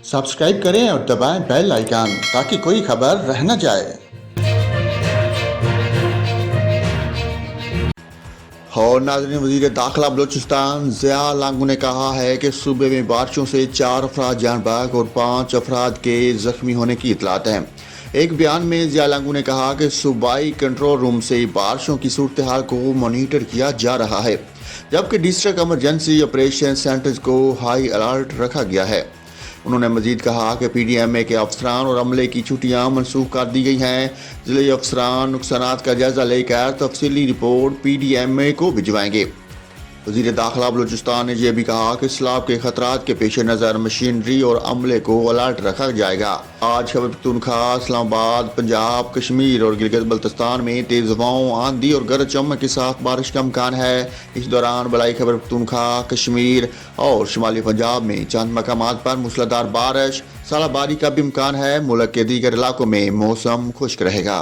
Subscribe करें और दबाएं बेल आइकन ताकि कोई खबर रह न जाए। और नाज़रीन, वज़ीर दाखिला बलूचिस्तान ज़िया लांगू ने कहा है कि सूबे में बारिशों से 4 अफराद जान बहक और 5 अफराद के ज़ख्मी होने की इतलात हैं। एक बयान में ज़िया लांगू ने कहा कि सूबाई कंट्रोल रूम से बारिशों की सूरत हाल को मॉनिटर किया जा रहा है, जबकि डिस्ट्रिक्ट एमरजेंसी ऑपरेशन सेंटर्स को हाई अलर्ट रखा गया है। उन्होंने मजीद कहा कि PDMA के अफसरान और अमले की छुट्टियां मनसूख कर दी गई हैं। ज़िले अफसरान नुकसानात का जायजा लेकर तफसीली रिपोर्ट PDMA को भिजवाएंगे। वज़ीर दाखिला बलूचिस्तान ने यह भी कहा कि सैलाब के खतरात के पेश नज़र मशीनरी और अमले को अलर्ट रखा जाएगा। आज खैबर पख्तूनख्वा, इस्लामाबाद, पंजाब, कश्मीर और गिलगित बल्तिस्तान में तेज हवाओं, आंधी और गरज चमक के साथ बारिश का इम्कान है। इस दौरान बलाई खैबर पख्तूनख्वा, कश्मीर और शुमाली पंजाब में चंद मकामात पर मूसलाधार बारिश, सालाबारी का भी इम्कान है। मुल्क के दीगर इलाकों में मौसम खुश्क रहेगा।